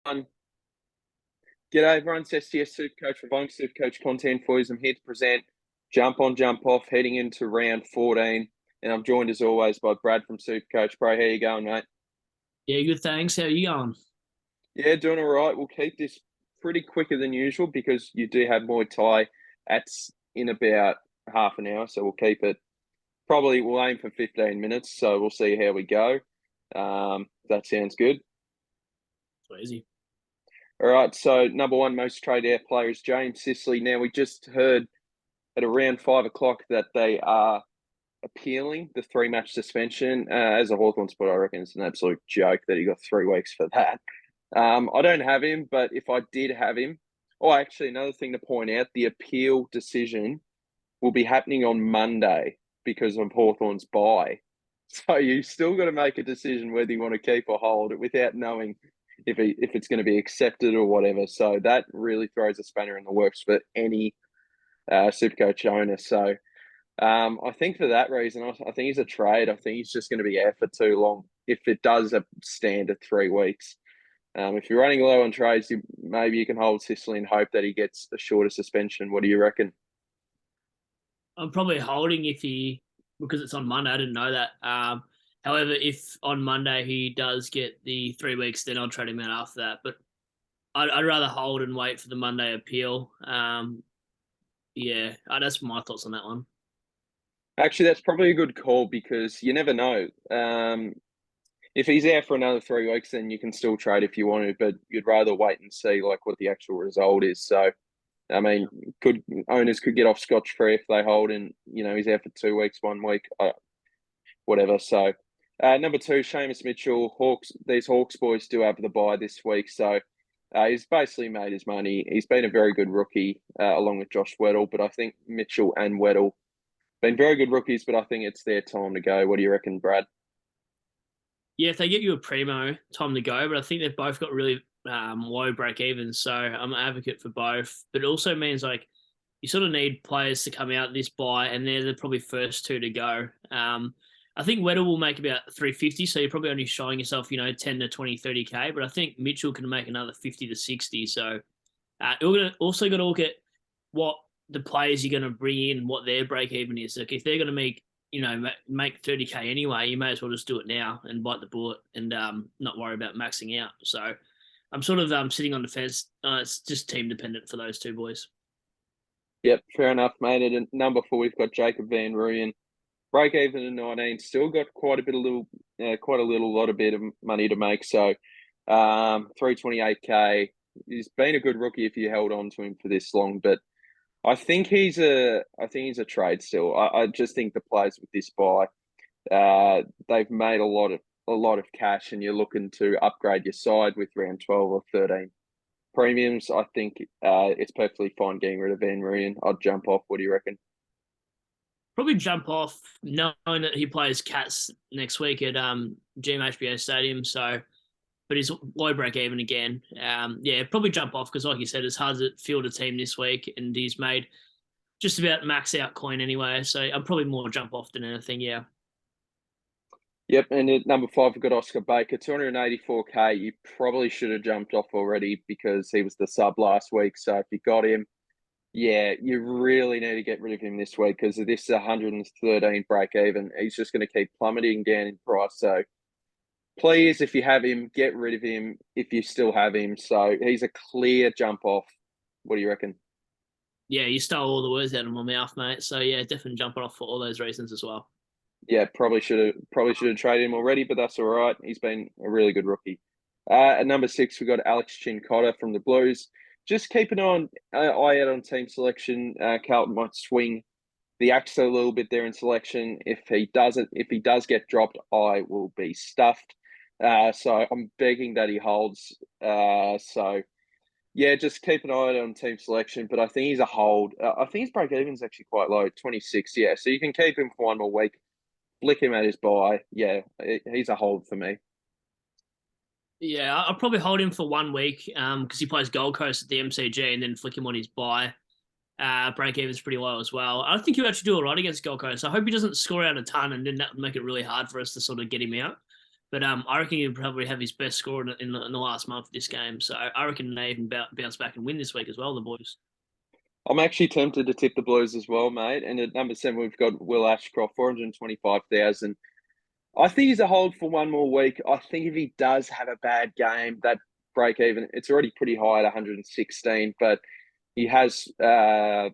G'day everyone, it's SDS SuperCoach providing SuperCoach content for you. I'm here to present Jump On, Jump Off, heading into round 14. And I'm joined as always by Brad from SuperCoach. Bro, how you going, mate? Yeah, good, thanks. How are you going? Yeah, doing all right. We'll keep this pretty quicker than usual because you do have Muay Thai in about half an hour. So we'll keep it, we'll aim for 15 minutes. So we'll see how we go. That sounds good. It's easy. All right, so number one most traded out player is James Sicily. Now, we just heard at around 5 o'clock that they are appealing the 3-match suspension. As a Hawthorn spot, I reckon it's an absolute joke that he got 3 weeks for that. I don't have him, but if I did have him, actually, another thing to point out, the appeal decision will be happening on Monday because of Hawthorn's bye. So you still got to make a decision whether you want to keep or hold it without knowing if it's going to be accepted or whatever. So that really throws a spanner in the works for any SuperCoach owner. So I think for that reason, I think he's a trade. I think he's just going to be out for too long if it does stand at 3 weeks. If you're running low on trades, maybe you can hold Sicily and hope that he gets a shorter suspension. What do you reckon? I'm probably holding because it's on Monday. I didn't know that. However, if on Monday he does get the 3 weeks, then I'll trade him out after that. But I'd rather hold and wait for the Monday appeal. That's my thoughts on that one. Actually, that's probably a good call because you never know. If he's out for another 3 weeks, then you can still trade if you want to, but you'd rather wait and see like what the actual result is. So, I mean, owners could get off scotch-free if they hold and, he's out for 2 weeks, 1 week, whatever. So, number 2, Seamus Mitchell. These Hawks boys do have the bye this week, so he's basically made his money. He's been a very good rookie along with Josh Weddle, but I think Mitchell and Weddle been very good rookies, but I think it's their time to go. What do you reckon, Brad? Yeah, if they get you a primo, time to go. But I think they've both got really low break evens, so I'm an advocate for both. But it also means like you sort of need players to come out this bye, and they're the probably first 2 to go. I think Weddle will make about 350, so you're probably only showing yourself, 10 to 20, 30K. But I think Mitchell can make another 50 to 60. So you're also got to look at what the players you're going to bring in, what their break even is. Like if they're going to make 30K anyway, you may as well just do it now and bite the bullet and not worry about maxing out. So I'm sort of sitting on the fence. It's just team dependent for those 2 boys. Yep, fair enough, mate. And at number 4, we've got Jacob Van Rooyen. Break even at 19, still got quite a lot of money to make. So 328K. He's been a good rookie if you held on to him for this long, but I think he's a trade still. I just think the players with this buy, they've made a lot of cash, and you're looking to upgrade your side with round 12 or 13 premiums. I think it's perfectly fine getting rid of Van Rooyen. I'd jump off. What do you reckon? Probably jump off knowing that he plays Cats next week at GMHBA Stadium. So, but he's low break even again. Probably jump off because, like you said, it's hard to field a team this week, and he's made just about max out coin anyway. So I'm probably more jump off than anything. Yeah. Yep, and at number 5, we've got Oscar Baker, 284K. You probably should have jumped off already because he was the sub last week. So if you got him, yeah, you really need to get rid of him this week because this is 113 break even. He's just going to keep plummeting down in price. So please, if you have him, get rid of him if you still have him. So he's a clear jump off. What do you reckon? Yeah, you stole all the words out of my mouth, mate. So yeah, definitely jumping off for all those reasons as well. Yeah, probably should have traded him already, but that's all right. He's been a really good rookie. At number 6, we've got Alex Chincotta from the Blues. Just keep an eye out on team selection. Carlton might swing the axe a little bit there in selection. If he does get dropped, I will be stuffed. So I'm begging that he holds. Yeah, just keep an eye on team selection. But I think he's a hold. I think his break even is actually quite low, 26. Yeah, so you can keep him for 1 more week. Flick him at his bye. Yeah, he's a hold for me. Yeah, I'll probably hold him for 1 week because he plays Gold Coast at the MCG and then flick him on his bye. Break even's pretty low as well. I think he'll actually do all right against Gold Coast. I hope he doesn't score out a ton and then that would make it really hard for us to sort of get him out. But I reckon he'll probably have his best score in the last month of this game. So I reckon they even bounce back and win this week as well, the boys. I'm actually tempted to tip the Blues as well, mate. And at number 7, we've got Will Ashcroft, 425,000. I think he's a hold for one more week. I think if he does have a bad game, that break even, it's already pretty high at 116, but he has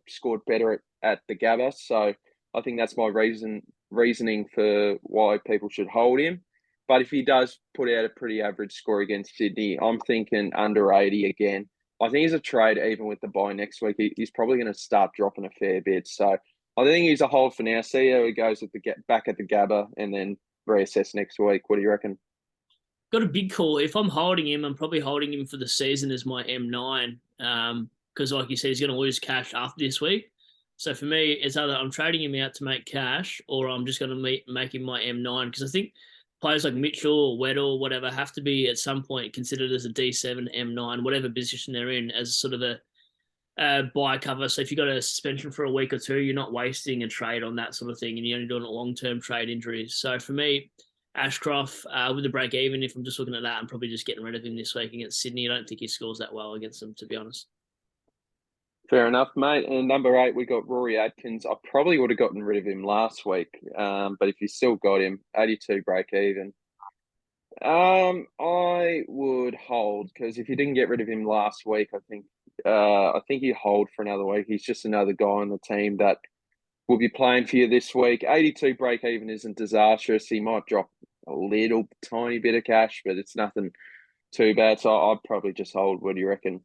scored better at the Gabba. So I think that's my reasoning for why people should hold him. But if he does put out a pretty average score against Sydney, I'm thinking under 80 again. I think he's a trade even with the bye next week. He's probably going to start dropping a fair bit. So I think he's a hold for now. See how he goes at the back at the Gabba, and then reassess next week. What do you reckon? Got a big call. If I'm holding him, I'm probably holding him for the season as my M9. Because like you said, he's going to lose cash after this week. So for me, it's either I'm trading him out to make cash, or I'm just going to make him my M9. Because I think players like Mitchell or Weddle or whatever have to be at some point considered as a D7, M9, whatever position they're in, as sort of a buy cover. So if you've got a suspension for a week or two, you're not wasting a trade on that sort of thing, and you're only doing a long-term trade injuries. So for me, Ashcroft with the break even, if I'm just looking at that, I'm probably just getting rid of him this week against Sydney. I don't think he scores that well against them, to be honest. Fair enough, mate. And number 8, we got Rory Atkins. I probably would have gotten rid of him last week, but if you still got him, 82 break even. I would hold, because if you didn't get rid of him last week, I think you hold for another week. He's just another guy on the team that will be playing for you this week. 82 break even isn't disastrous. He might drop a little tiny bit of cash, but it's nothing too bad. So I'd probably just hold. What do you reckon?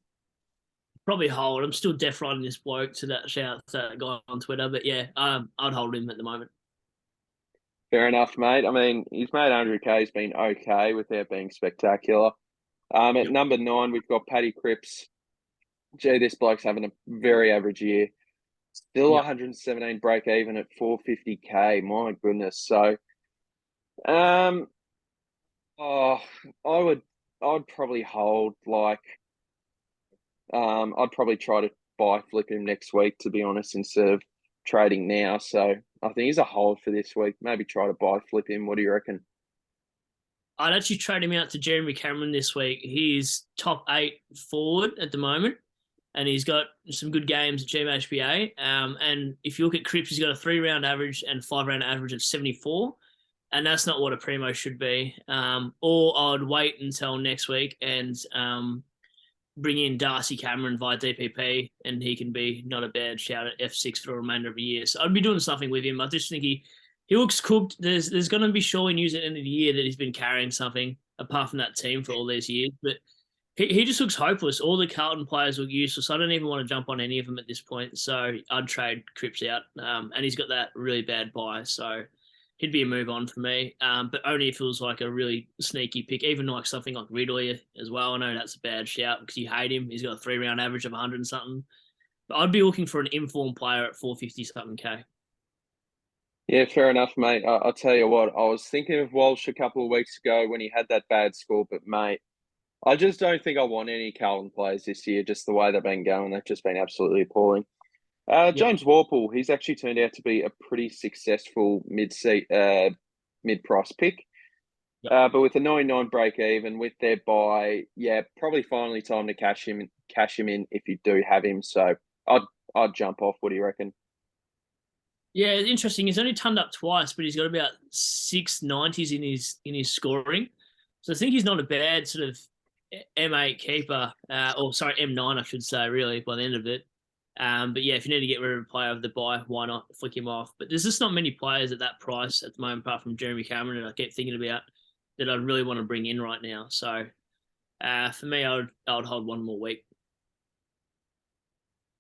Probably hold. I'm still deaf riding this bloke to that shout that guy on Twitter, but yeah, I'd hold him at the moment. Fair enough, mate. I mean, he's made 100K. He's been okay without being spectacular. At Yep. number 9, we've got Paddy Cripps. Gee, this bloke's having a very average year. Still Yep. 117 break even at 450K. My goodness. So, um, oh, I'd probably hold. I'd probably try to buy flip him next week, to be honest, instead of trading now. So I think he's a hold for this week. Maybe try to buy flip him. What do you reckon? I'd actually trade him out to Jeremy Cameron this week. He's top 8 forward at the moment, and he's got some good games at GMHBA. And if you look at Cripps, he's got a 3-round average and 5-round average of 74, and that's not what a primo should be. Or I'd wait until next week and bring in Darcy Cameron via DPP, and he can be not a bad shout at F6 for the remainder of the year. So I'd be doing something with him. I just think he looks cooked. There's going to be surely news at the end of the year that he's been carrying something apart from that team for all these years. But he just looks hopeless. All the Carlton players look useless. I don't even want to jump on any of them at this point. So I'd trade Cripps out. And he's got that really bad buy. So he'd be a move on for me. But only if it was like a really sneaky pick, even like something like Ridley as well. I know that's a bad shout because you hate him. He's got a 3-round average of 100 and something. But I'd be looking for an informed player at 450 something K. Yeah, fair enough, mate. I'll tell you what, I was thinking of Walsh a couple of weeks ago when he had that bad score, but mate, I just don't think I want any Carlton players this year, just the way they've been going. They've just been absolutely appalling. Yep. James Warple, he's actually turned out to be a pretty successful mid-price pick. Yep. But with a 99 break even, with their buy, yeah, probably finally time to cash him in if you do have him. So I'd jump off. What do you reckon? Yeah, interesting. He's only turned up twice, but he's got about 690s in his scoring. So I think he's not a bad sort of M8 keeper, or sorry, M9, I should say, really, by the end of it. But yeah, if you need to get rid of a player of the buy, why not flick him off? But there's just not many players at that price at the moment, apart from Jeremy Cameron, that I keep thinking about that I'd really want to bring in right now. So for me, I would hold one more week.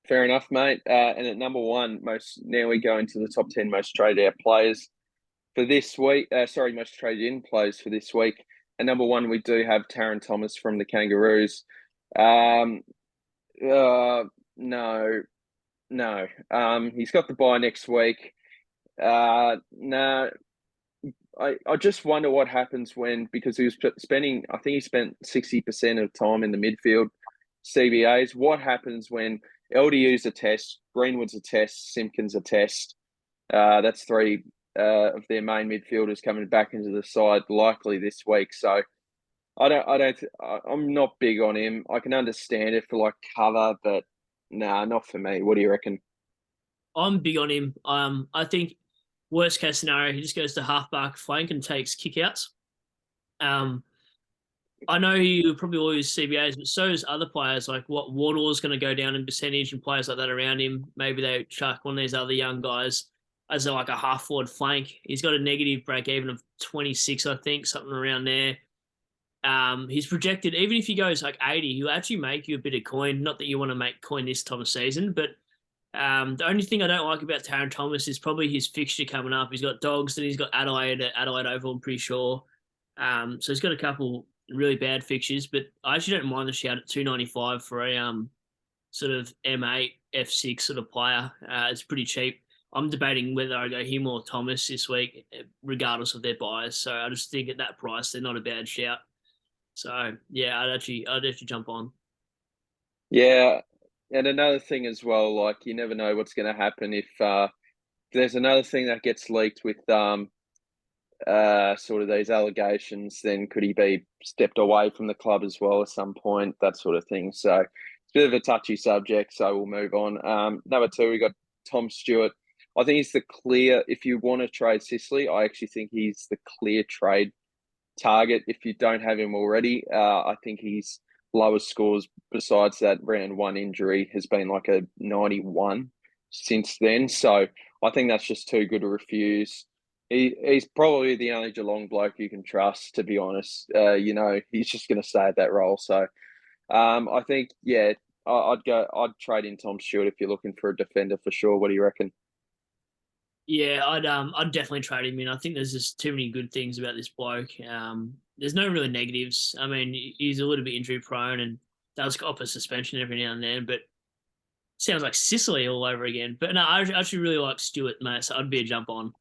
Fair enough, mate. And at number 1, now we go into the top 10 most traded out players for this week. Most traded in players for this week. At number 1, we do have Taron Thomas from the Kangaroos. No. He's got the bye next week. No. I just wonder what happens because he was spending, I think he spent 60% of time in the midfield CBAs. What happens when LDU's a test, Greenwood's a test, Simpkins a test? That's 3 of their main midfielders coming back into the side likely this week. So I'm not big on him. I can understand it for like cover, but nah, not for me. What do you reckon? I'm big on him. I think worst case scenario, he just goes to halfback flank and takes kickouts. I know you probably all use CBAs, but so does other players. Like what Wardlaw's going to go down in percentage, and players like that around him. Maybe they chuck one of these other young guys as like a half forward flank. He's got a negative break even of 26, I think, something around there. He's projected, even if he goes like 80, he'll actually make you a bit of coin. Not that you want to make coin this time of season, but the only thing I don't like about Taron Thomas is probably his fixture coming up. He's got Dogs, then he's got Adelaide at Adelaide Oval, I'm pretty sure. So he's got a couple really bad fixtures, but I actually don't mind the shout at 295 for a sort of M8, F6 sort of player. It's pretty cheap. I'm debating whether I go him or Thomas this week, regardless of their bias. So I just think at that price, they're not a bad shout. So yeah, I'd actually jump on. Yeah, and another thing as well, like you never know what's going to happen if there's another thing that gets leaked with sort of these allegations. Then could he be stepped away from the club as well at some point? That sort of thing. So it's a bit of a touchy subject. So we'll move on. Number two, we got Tom Stewart. I think he's the clear. If you want to trade Sicily, I actually think he's the clear trade target if you don't have him already. I think his lowest scores besides that round one injury has been like a 91 since then. So I think that's just too good to refuse. He's probably the only Geelong bloke you can trust, to be honest. He's just going to stay at that role. So I think, yeah, I'd trade in Tom Stewart if you're looking for a defender for sure. What do you reckon? Yeah, I'd definitely trade him in. I think there's just too many good things about this bloke. There's no really negatives. I mean, he's a little bit injury prone and does offer suspension every now and then, but sounds like Sicily all over again. But no, I actually really like Stewart, mate. So I'd be a jump on.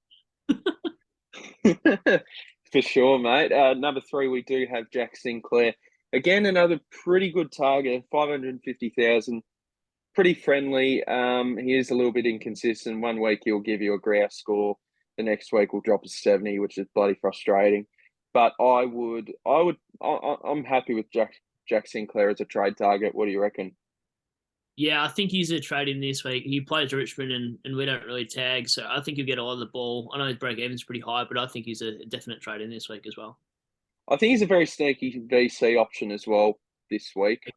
For sure, mate. Number three, we do have Jack Sinclair. Again, another pretty good target, 550,000. Pretty friendly. He is a little bit inconsistent. One week he'll give you a grouse score. The next week will drop a 70, which is bloody frustrating. But I'm happy with Jack Sinclair as a trade target. What do you reckon? Yeah, I think he's a trade in this week. He plays Richmond and we don't really tag, so I think he'll get a lot of the ball. I know his break even's pretty high, but I think he's a definite trade in this week as well. I think he's a very sneaky VC option as well this week.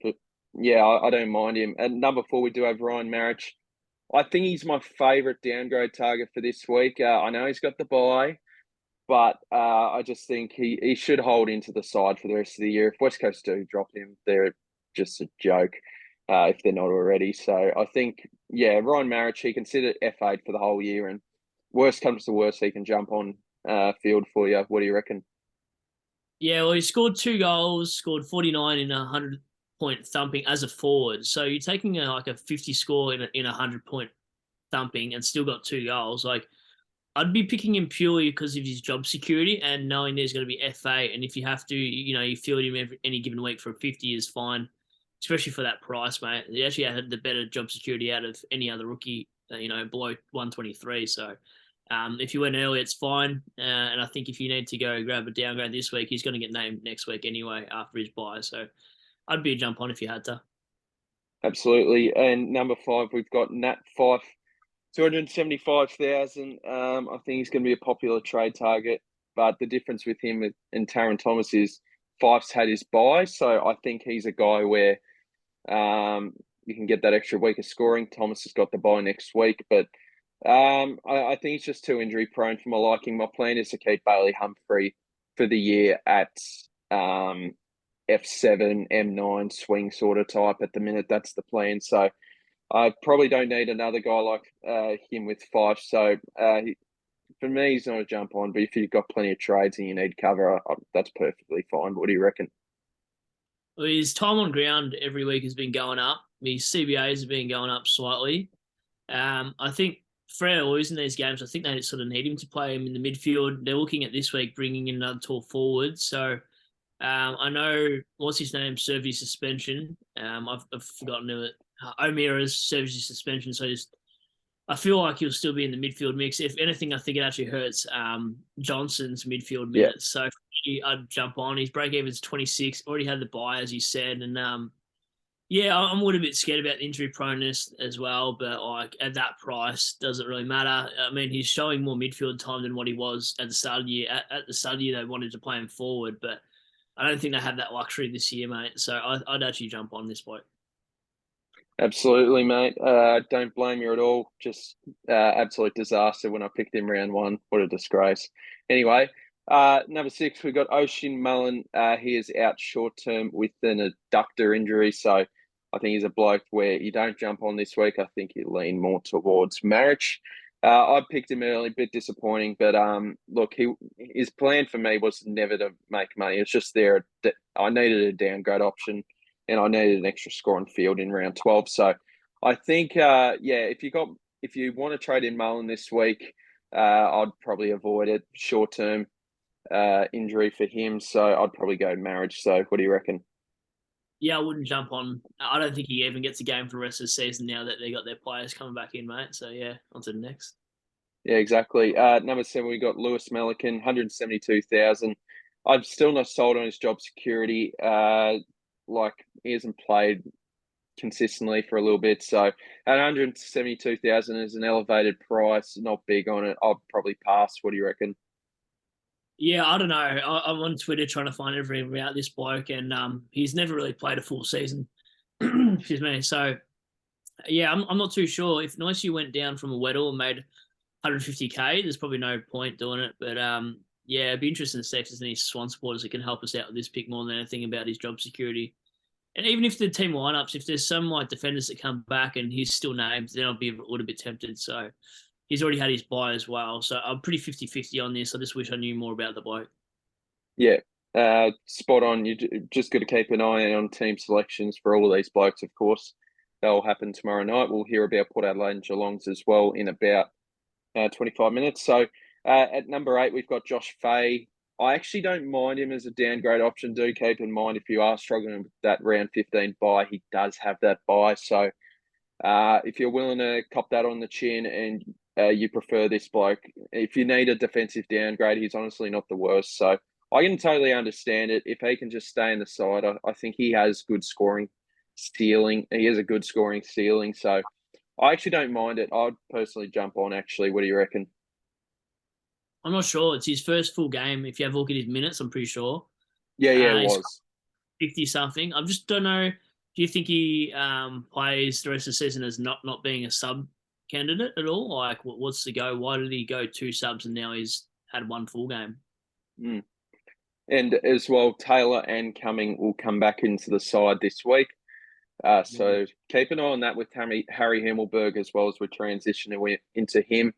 But yeah, I don't mind him. At number four, we do have Ryan Marich. I think he's my favourite downgrade target for this week. I know he's got the bye, but I just think he should hold into the side for the rest of the year. If West Coast do drop him, they're just a joke if they're not already. So I think, yeah, Ryan Marich, he can sit at F8 for the whole year, and worst comes to worst, he can jump on field for you. What do you reckon? Yeah, well, he scored 2 goals, scored 49 in a 100-point thumping as a forward. So you're taking like a 50 score in a 100-point thumping and still got 2 goals. Like, I'd be picking him purely because of his job security and knowing there's going to be FA. And if you have to, you field him any given week for a 50 is fine, especially for that price, mate. He actually had the better job security out of any other rookie, below 123. So if you went early, it's fine. And I think if you need to go grab a downgrade this week, he's going to get named next week anyway after his bye. So I'd be a jump on if you had to. Absolutely. And number five, we've got Nat Fife, 275,000. I think he's going to be a popular trade target. But the difference with him and Taron Thomas is Fife's had his bye. So I think he's a guy where you can get that extra week of scoring. Thomas has got the bye next week. But I think he's just too injury prone for my liking. My plan is to keep Bailey Humphrey for the year at F7, M9 swing sort of type at the minute. That's the plan. So I probably don't need another guy like him with Fife. So for me, he's not a jump on. But if you've got plenty of trades and you need cover, that's perfectly fine. What do you reckon? Well, his time on ground every week has been going up. His CBAs have been going up slightly. I think Freo losing these games, I think they sort of need him to play him in the midfield. They're looking at this week bringing in another tall forward. So I know, what's his name, served his suspension. I've forgotten it. O'Meara's served his suspension, so just I feel like he'll still be in the midfield mix. If anything, I think it actually hurts Johnson's midfield Yeah, minutes. So I'd jump on. His break even's 26. Already had the bye, as you said, and yeah, I'm a little bit scared about injury proneness as well. But like at that price, doesn't really matter. I mean, he's showing more midfield time than what he was at the start of the year. At the start of the year, they wanted to play him forward, but I don't think they have that luxury this year, mate. So I'd actually jump on this bloke. absolutely, mate. Don't blame you at all. Just absolute disaster when I picked him round one. What a disgrace. Anyway, number 6, we've got Ocean Mullen. He is out short term with an adductor injury, so I think he's a bloke where you don't jump on this week. I think you lean more towards marriage. I picked him early, a bit disappointing, but look, his plan for me was never to make money. It's just there. I needed a downgrade option, and I needed an extra score on field in round 12. So I think, if you want to trade in Mullen this week, I'd probably avoid it. Short term injury for him, so I'd probably go marriage. So what do you reckon? Yeah, I wouldn't jump on. I don't think he even gets a game for the rest of the season now that they got their players coming back in, mate. So yeah, on to the next. Yeah, exactly. Number 7, we got Lewis Melican, 172,000. I'm still not sold on his job security. Like he hasn't played consistently for a little bit. So at 172,000 is an elevated price. Not big on it. I'll probably pass. What do you reckon? Yeah, I don't know. I'm on Twitter trying to find everything about this bloke, and he's never really played a full season. Excuse me. So yeah, I'm not too sure. If Noisy went down from a Weddle and made 150k, there's probably no point doing it. But yeah, it'd be interesting to see if there's any Swan supporters that can help us out with this pick more than anything about his job security. And even if the team lineups, if there's some like defenders that come back and he's still named, then I'll be a little bit tempted. So he's already had his buy as well. So I'm pretty 50-50 on this. I just wish I knew more about the bloke. Yeah, spot on. Just got to keep an eye on team selections for all of these blokes, of course. That'll happen tomorrow night. We'll hear about Port Adelaide and Geelong's as well in about 25 minutes. So at number 8, we've got Josh Fay. I actually don't mind him as a downgrade option. Do keep in mind if you are struggling with that round 15 buy, he does have that buy. So if you're willing to cop that on the chin and you prefer this bloke, if you need a defensive downgrade, he's honestly not the worst. So I can totally understand it. If he can just stay in the side, I think he has good scoring ceiling. He has a good scoring ceiling. So I actually don't mind it. I'd personally jump on, actually. What do you reckon? I'm not sure. It's his first full game. If you have a look at his minutes, I'm pretty sure. Yeah, it He's was. 50 something. I just don't know. Do you think he plays the rest of the season as not being a sub candidate at all? Like, what's the go? Why did he go 2 subs and now he's had 1 full game? Mm. And as well, Taylor and Cumming will come back into the side this week. So keep an eye on that with Harry Himmelberg as well as we transition into him.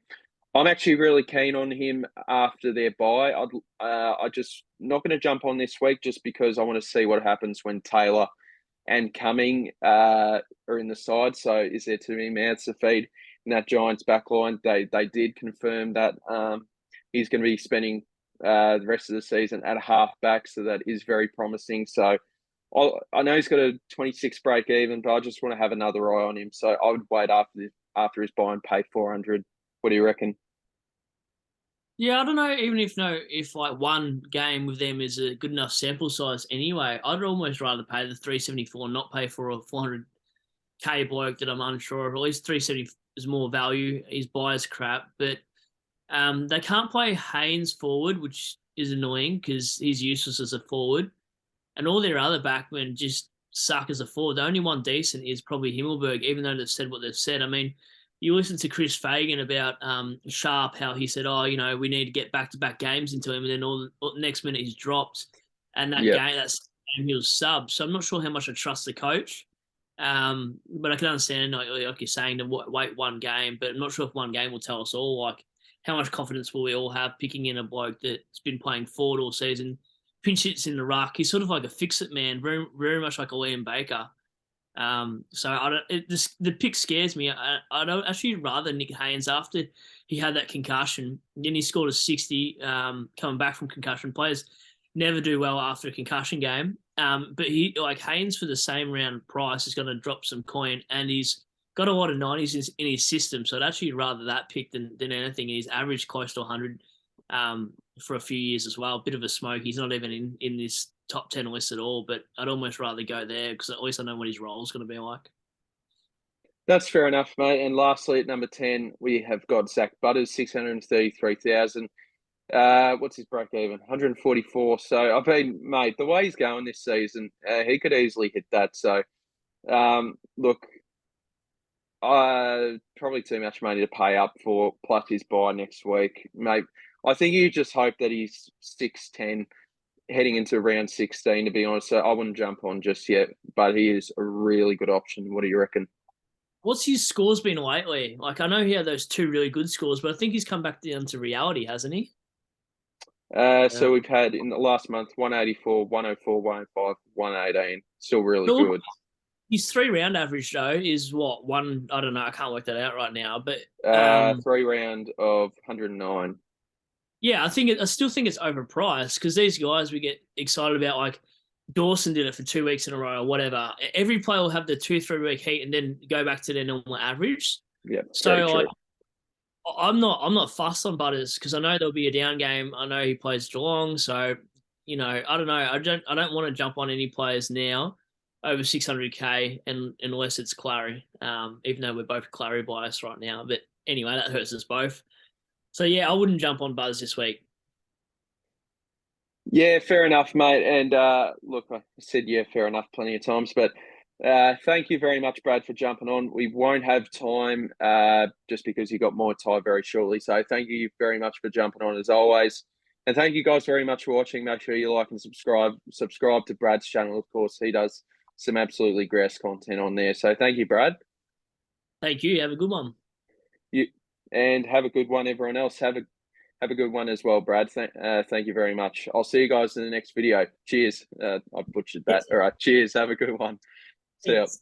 I'm actually really keen on him after their bye. I just not going to jump on this week just because I want to see what happens when Taylor and Cumming are in the side. So is there too many mouths to feed in that Giants backline? They did confirm that he's going to be spending the rest of the season at a halfback, so that is very promising. So I know he's got a 26 break even, but I just want to have another eye on him. So I would wait after his buy and pay 400. What do you reckon? Yeah, I don't know. Even if like 1 game with them is a good enough sample size anyway, I'd almost rather pay the 374, not pay for a 400k bloke that I'm unsure of. At least 370 is more value. His buy's crap, but they can't play Haynes forward, which is annoying because he's useless as a forward, and all their other backmen just suck as a forward. The only one decent is probably Himmelberg, even though they've said what they've said. I mean, you listen to Chris Fagan about Sharp, how he said, "Oh, we need to get back-to-back games into him," and then all next minute he's dropped, and that Yeah. game he was sub. So I'm not sure how much I trust the coach, but I can understand like you're saying to wait 1 game, but I'm not sure if 1 game will tell us all. Like, how much confidence will we all have picking in a bloke that's been playing forward all season, pinch hits in the ruck? He's sort of like a fix-it man, very very much like a Liam Baker. So I don't. The pick scares me. I don't actually rather Nick Haynes after he had that concussion. Then he scored a 60 coming back from concussion. Players never do well after a concussion game. But he like Haynes for the same round price is going to drop some coin, and he's got a lot of 90s in his system, so I'd actually rather that pick than anything. He's averaged close to 100 for a few years as well. Bit of a smoke. He's not even in this top 10 list at all, but I'd almost rather go there because at least I know what his role is going to be like. That's fair enough, mate. And lastly, at number 10, we have got Zach Butters, 633,000. What's his break even? 144. So I've been, mate, the way he's going this season, he could easily hit that. So, look, probably too much money to pay up for, plus his buy next week, mate. I think you just hope that he's 6'10", heading into round 16, to be honest. So I wouldn't jump on just yet, but he is a really good option. What do you reckon? What's his scores been lately? Like, I know he had those 2 really good scores, but I think he's come back down to reality, hasn't he? So we've had in the last month 184, 104, 105, 118. Still really Still, good. his 3-round average though is what, one? I don't know. I can't work that out right now, but 3 round of 109. yeah, I still think it's overpriced because these guys we get excited about, like Dawson did it for 2 weeks in a row or whatever. Every player will have the 2-3 week heat and then go back to their normal average. Yeah, So very like, true. I'm not fussed on Butters because I know there'll be a down game. I know he plays Geelong, so I don't know. I don't want to jump on any players now over 600k, and unless it's Clary. Even though we're both Clary biased right now, but anyway, that hurts us both. So yeah, I wouldn't jump on Buzz this week. Yeah, fair enough, mate. And look, I said yeah, fair enough plenty of times, but thank you very much, Brad, for jumping on. We won't have time just because you got more time very shortly. So thank you very much for jumping on as always. And thank you guys very much for watching. Make sure you like and subscribe. Subscribe to Brad's channel, of course. He does some absolutely grouse content on there. So thank you, Brad. Thank you. Have a good one. And have a good one, everyone else. Have a good one as well, Brad. Thank you very much. I'll see you guys in the next video. Cheers. I butchered that. All right. Cheers. Have a good one. See ya.